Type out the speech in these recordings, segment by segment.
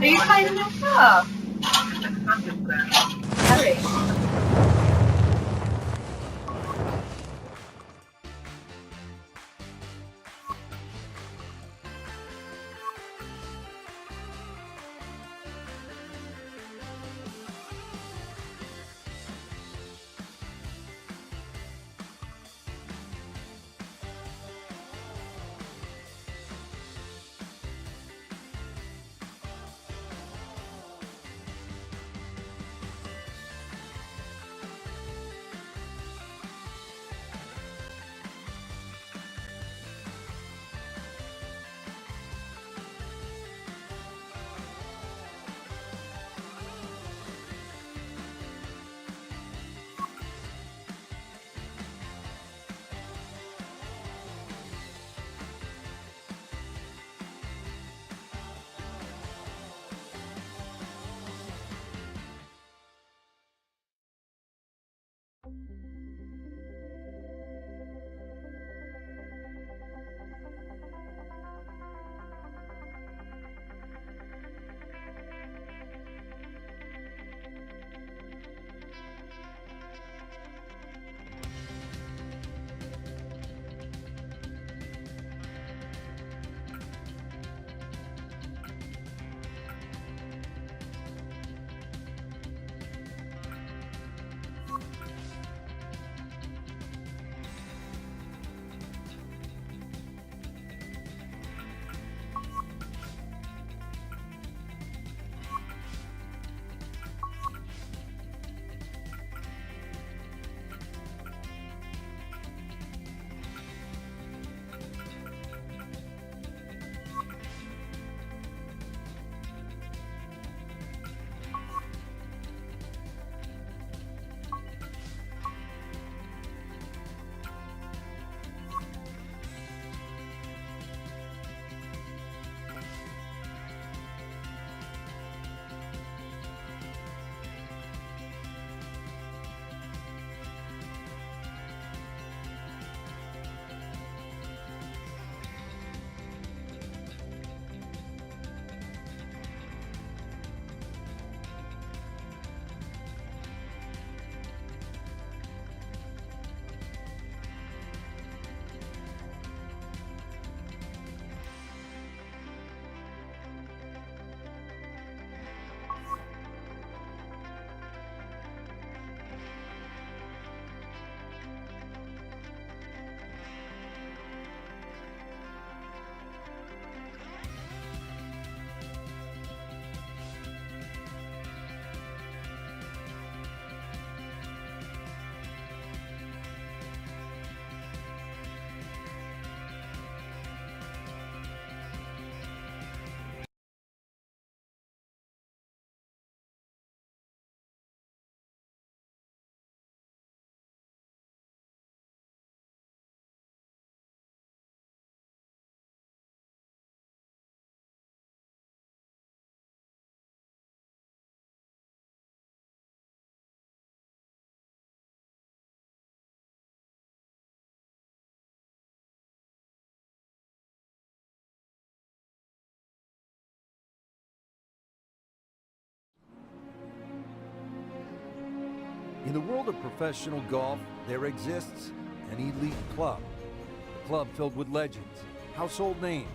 Are you playing your car? Harry. In the world of professional golf, there exists an elite club. A club filled with legends, household names,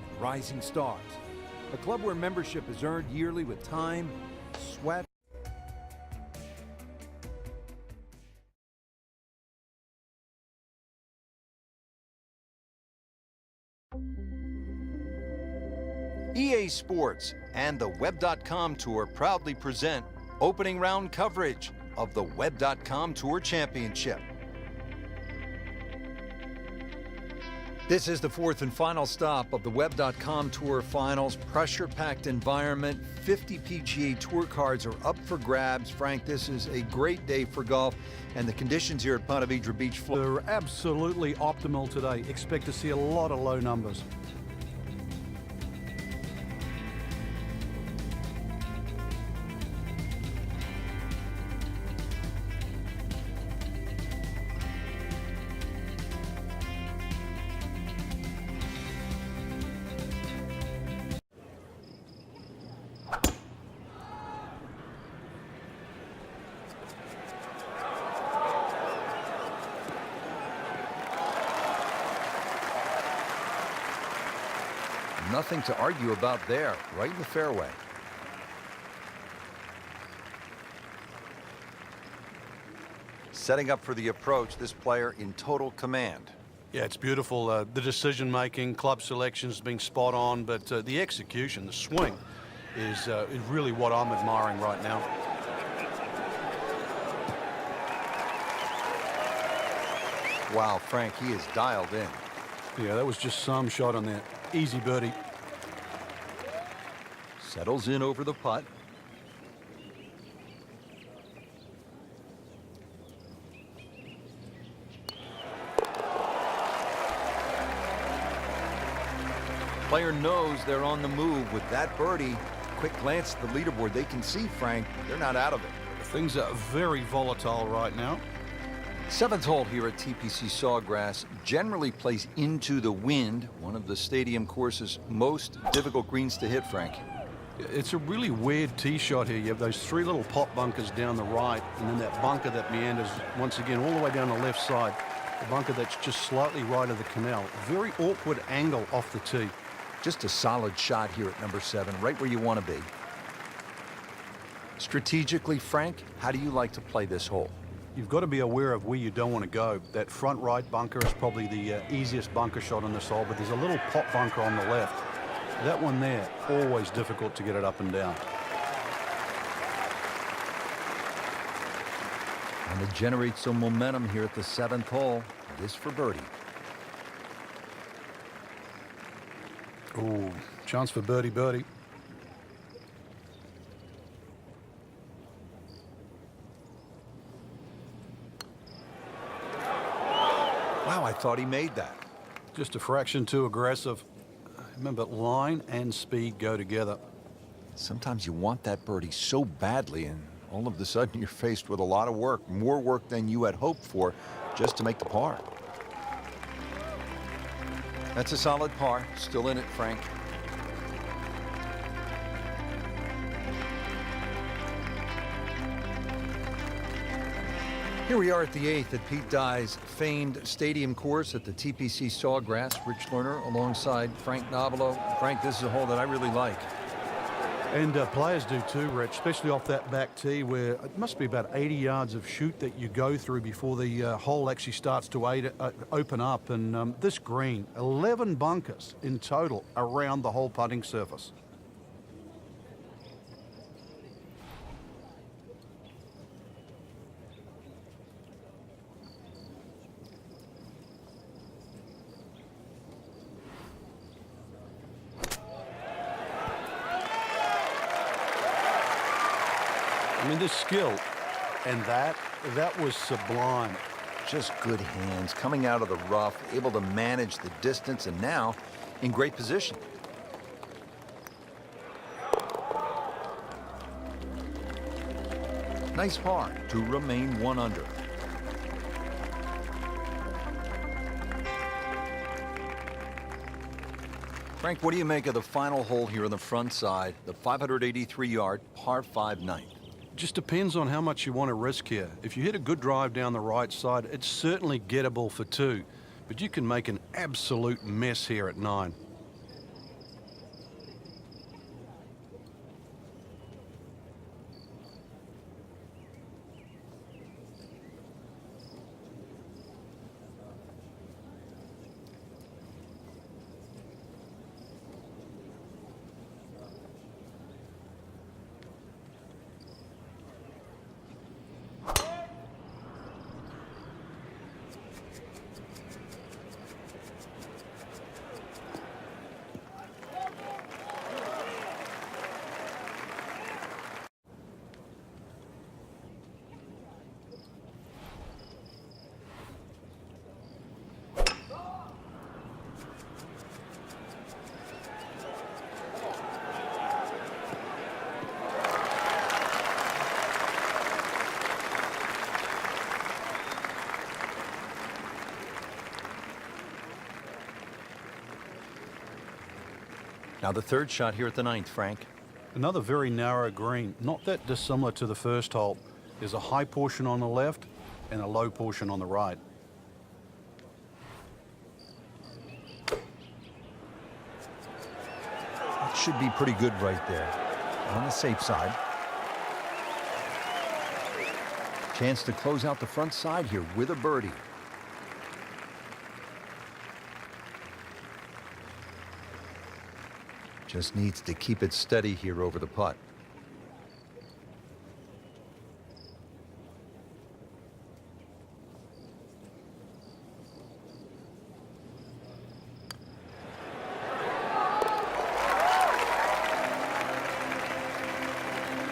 and rising stars. A club where membership is earned yearly with time, sweat, EA Sports and the Web.com Tour proudly present opening round coverage of the Web.com Tour Championship. This is the fourth and final stop of the Web.com Tour Finals. Pressure-packed environment, 50 PGA Tour cards are up for grabs. Frank, this is a great day for golf, and the conditions here at Ponte Vedra Beach, Florida. They're absolutely optimal today. Expect to see a lot of low numbers. Nothing to argue about there, right in the fairway. Setting up for the approach, this player in total command. Yeah, it's beautiful. The decision-making, club selection's been spot on, but the execution, the swing, is really what I'm admiring right now. Wow, Frank, he is dialed in. Yeah, that was just some shot on there. Easy birdie. Settles in over the putt. Player knows they're on the move with that birdie. Quick glance at the leaderboard. They can see, Frank, they're not out of it. Things are very volatile right now. Seventh hole here at TPC Sawgrass generally plays into the wind, one of the stadium course's most difficult greens to hit, Frank. It's a really weird tee shot here. You have those three little pop bunkers down the right, and then that bunker that meanders once again all the way down the left side. The bunker that's just slightly right of the canal. Very awkward angle off the tee. Just a solid shot here at number 7, right where you want to be. Strategically, Frank, how do you like to play this hole? You've got to be aware of where you don't want to go. That front right bunker is probably the easiest bunker shot on this hole, but there's a little pop bunker on the left. That one there, always difficult to get it up and down. And to generate some momentum here at the 7th hole, this for birdie. Ooh, chance for birdie. Wow, I thought he made that. Just a fraction too aggressive. Remember, line and speed go together. Sometimes you want that birdie so badly, and all of a sudden you're faced with a lot of work, more work than you had hoped for, just to make the par. That's a solid par. Still in it, Frank. Here we are at the 8th at Pete Dye's famed stadium course at the TPC Sawgrass. Rich Lerner alongside Frank Nobilo. Frank, this is a hole that I really like. And players do too, Rich, especially off that back tee where it must be about 80 yards of shoot that you go through before the hole actually starts to open up. And this green, 11 bunkers in total around the whole putting surface. I mean, this skill, and that was sublime. Just good hands, coming out of the rough, able to manage the distance, and now in great position. Nice par to remain 1 under. Frank, what do you make of the final hole here on the front side, the 583-yard par 5 ninth? Just depends on how much you want to risk here. If you hit a good drive down the right side, it's certainly gettable for 2, but you can make an absolute mess here at 9. Now the third shot here at the 9th, Frank. Another very narrow green, not that dissimilar to the first hole. There's a high portion on the left and a low portion on the right. should be pretty good right there. On the safe side. Chance to close out the front side here with a birdie. Just needs to keep it steady here over the putt.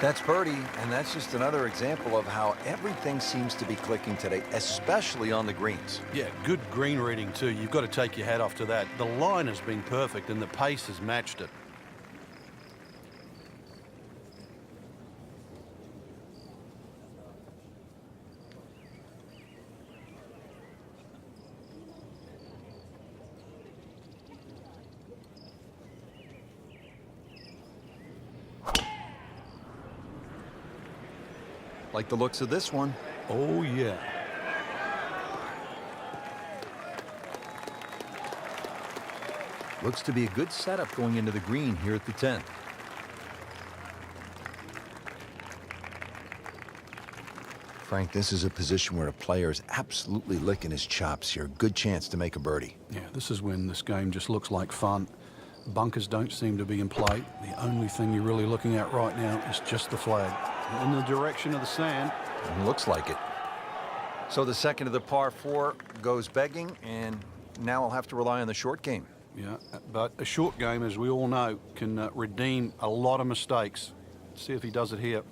That's birdie, and that's just another example of how everything seems to be clicking today, especially on the greens. Yeah, good green reading too. You've got to take your hat off to that. The line has been perfect and the pace has matched it. Like the looks of this one. Oh, yeah. Looks to be a good setup going into the green here at the 10th. Frank, this is a position where a player is absolutely licking his chops here. Good chance to make a birdie. Yeah, this is when this game just looks like fun. Bunkers don't seem to be in play. The only thing you're really looking at right now is just the flag. In the direction of the sand. And looks like it. So the second of the par 4 goes begging, and now I'll have to rely on the short game. Yeah, but a short game, as we all know, can redeem a lot of mistakes. Let's see if he does it here.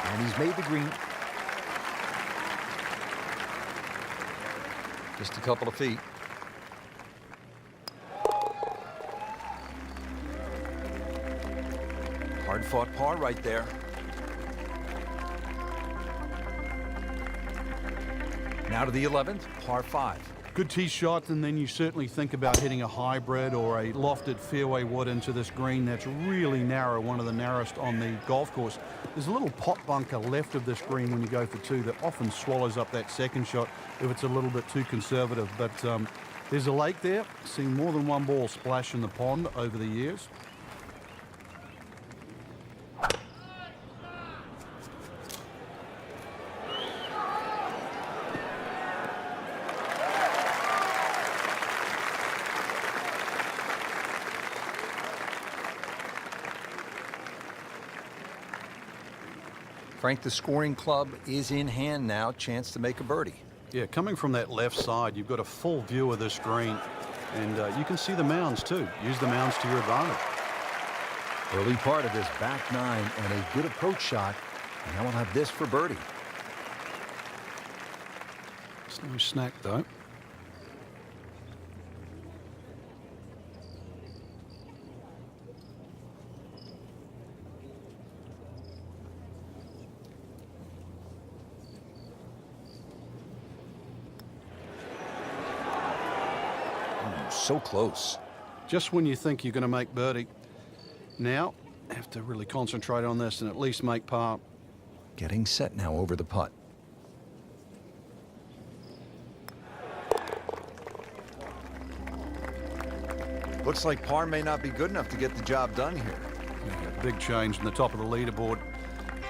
And he's made the green. Just a couple of feet. Hard-fought par right there. Now to the 11th, par 5. Good tee shot, and then you certainly think about hitting a hybrid or a lofted fairway wood into this green that's really narrow, one of the narrowest on the golf course. There's a little pot bunker left of this green when you go for 2 that often swallows up that second shot if it's a little bit too conservative. But there's a lake there. Seen more than one ball splash in the pond over the years. Frank, the scoring club is in hand now. Chance to make a birdie. Yeah, coming from that left side, you've got a full view of this green. And you can see the mounds, too. Use the mounds to your advantage. Early part of this back 9 and a good approach shot. And now we'll have this for birdie. It's no snack, though. So close. Just when you think you're going to make birdie. Now, have to really concentrate on this and at least make par. Getting set now over the putt. Looks like par may not be good enough to get the job done here. Yeah, big change in the top of the leaderboard.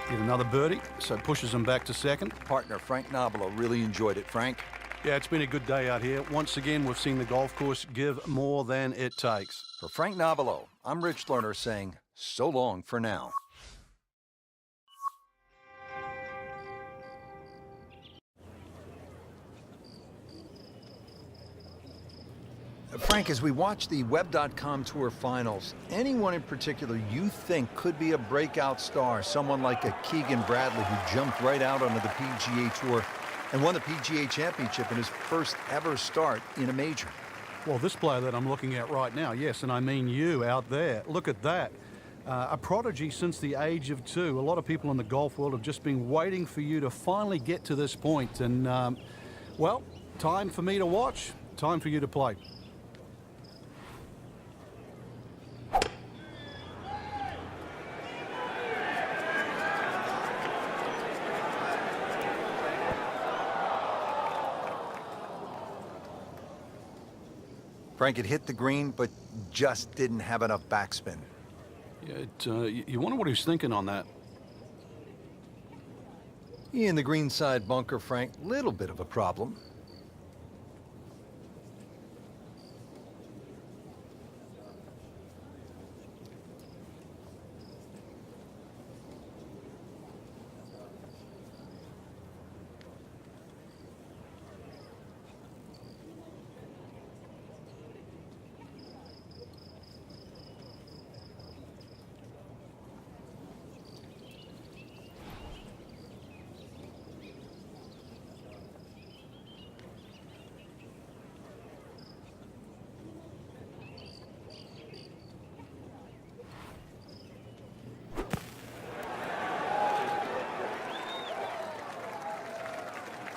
Get another birdie, so pushes him back to second. Partner Frank Nobilo really enjoyed it. Frank? Yeah, it's been a good day out here. Once again, we've seen the golf course give more than it takes. For Frank Nobilo, I'm Rich Lerner saying so long for now. Frank, as we watch the Web.com Tour Finals, anyone in particular you think could be a breakout star? Someone like a Keegan Bradley who jumped right out onto the PGA Tour and won the PGA Championship in his first ever start in a major. Well, this player that I'm looking at right now, yes, and I mean you out there. Look at that. A prodigy since the age of 2. A lot of people in the golf world have just been waiting for you to finally get to this point. And, well, time for me to watch, time for you to play. Frank, it hit the green, but just didn't have enough backspin. Yeah, you wonder what he's thinking on that. In the green side bunker, Frank, little bit of a problem.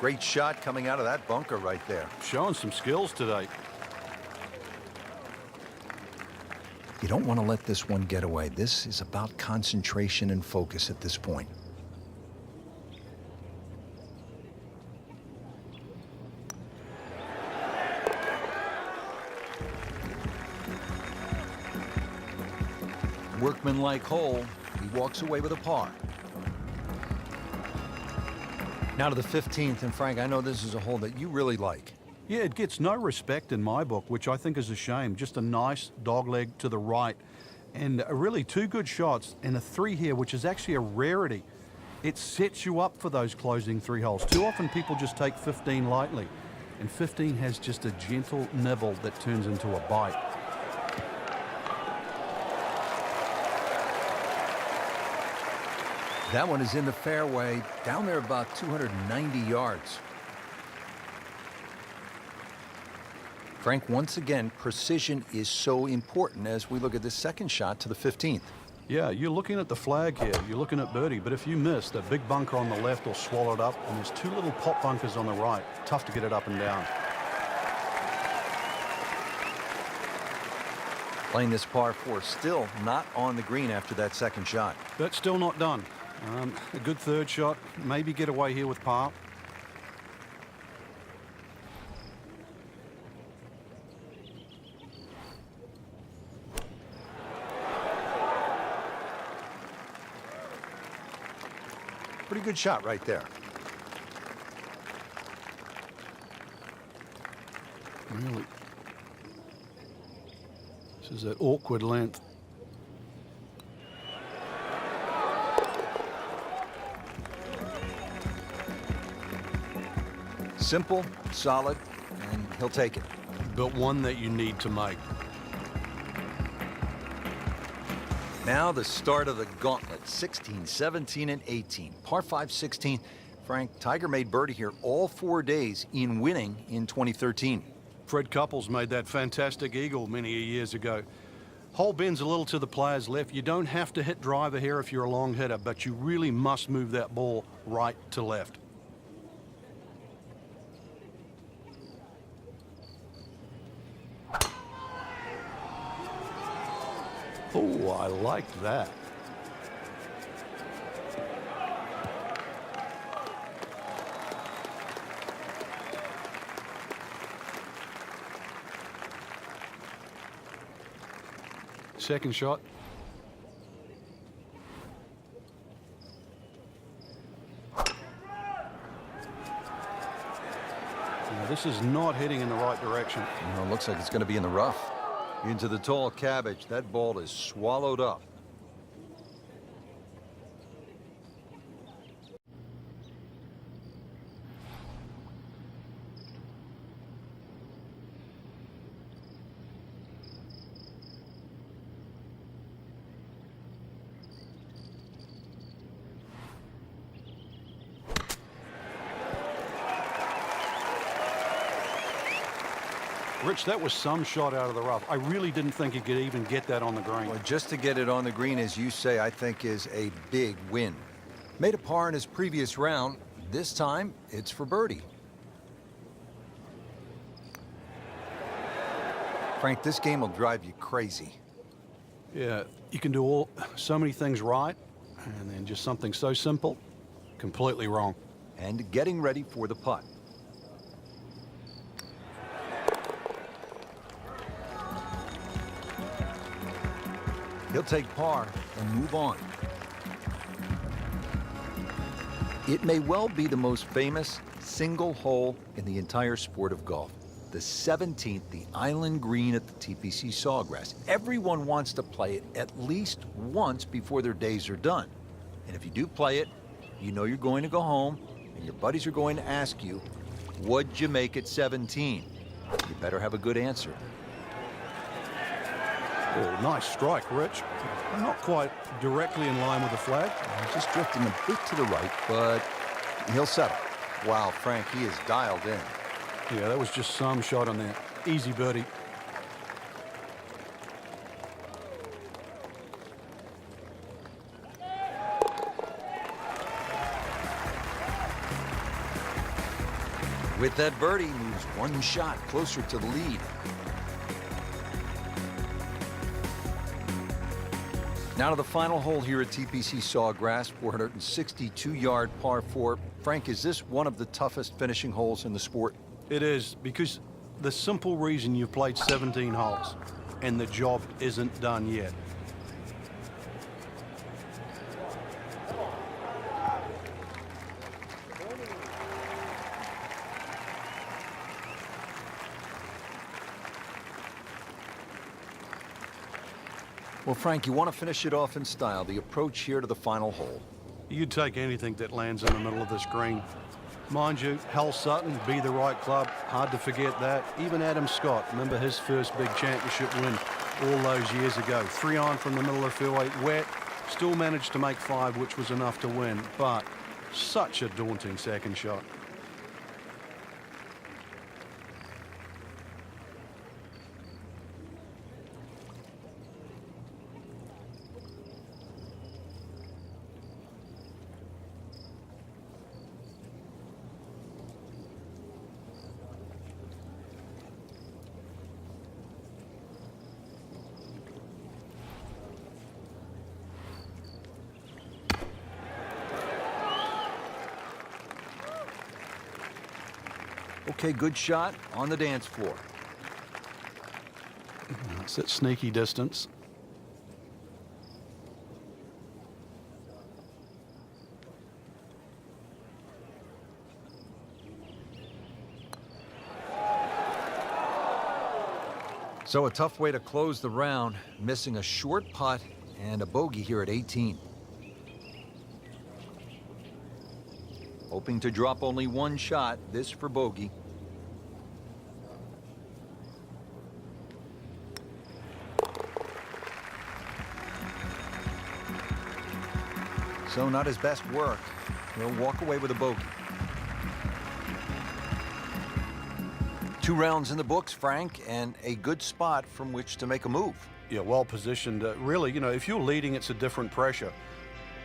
Great shot coming out of that bunker right there. Showing some skills today. You don't want to let this one get away. This is about concentration and focus at this point. Workmanlike hole. He walks away with a par. Now to the 15th, and Frank, I know this is a hole that you really like. Yeah, it gets no respect in my book, which I think is a shame. Just a nice dogleg to the right. And really two good shots and a 3 here, which is actually a rarity. It sets you up for those closing 3 holes. Too often people just take 15 lightly. And 15 has just a gentle nibble that turns into a bite. That one is in the fairway, down there about 290 yards. Frank, once again, precision is so important as we look at this second shot to the 15th. Yeah, you're looking at the flag here. You're looking at birdie, but if you miss, that big bunker on the left will swallow it up, and there's 2 little pop bunkers on the right. Tough to get it up and down. Playing this par 4, still not on the green after that second shot. That's still not done. A good third shot, maybe get away here with par. Pretty good shot right there. Really. This is that awkward length. Simple, solid, and he'll take it. But one that you need to make. Now the start of the gauntlet, 16, 17, and 18. Par 5, 16. Frank, Tiger made birdie here all 4 days in winning in 2013. Fred Couples made that fantastic eagle many years ago. Hole bends a little to the player's left. You don't have to hit driver here if you're a long hitter, but you really must move that ball right to left. Oh, I like that. Second shot. Now, this is not heading in the right direction. It looks like it's going to be in the rough. Into the tall cabbage. That ball is swallowed up. Rich, that was some shot out of the rough. I really didn't think he could even get that on the green. Well, just to get it on the green, as you say, I think is a big win. Made a par in his previous round. This time, it's for birdie. Frank, this game will drive you crazy. Yeah, you can do so many things right, and then just something so simple, completely wrong. And getting ready for the putt. He'll take par and move on. It may well be the most famous single hole in the entire sport of golf. The 17th, the Island Green at the TPC Sawgrass. Everyone wants to play it at least once before their days are done. And if you do play it, you know you're going to go home, and your buddies are going to ask you, what'd you make at 17? You better have a good answer. Oh, nice strike, Rich. Not quite directly in line with the flag. He's just drifting a bit to the right, but he'll settle. Wow, Frank, he is dialed in. Yeah, that was just some shot on there. Easy birdie. With that birdie, moves one shot closer to the lead. Now to the final hole here at TPC Sawgrass, 462-yard par 4. Frank, is this one of the toughest finishing holes in the sport? It is, because the simple reason you've played 17 holes and the job isn't done yet. Well, Frank, you want to finish it off in style. The approach here to the final hole. You'd take anything that lands in the middle of this green. Mind you, Hal Sutton, be the right club. Hard to forget that. Even Adam Scott, remember his first big championship win all those years ago. 3-iron from the middle of the fairway, wet. Still managed to make 5, which was enough to win. But such a daunting second shot. Okay, good shot on the dance floor. That's at sneaky distance. So a tough way to close the round, missing a short putt and a bogey here at 18. Hoping to drop only one shot, this for bogey. So not his best work. He'll walk away with a bogey. 2 rounds in the books, Frank, and a good spot from which to make a move. Yeah, well positioned. Really, you know, if you're leading, it's a different pressure.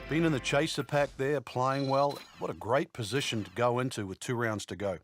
Being in the chaser pack there, playing well, what a great position to go into with 2 rounds to go.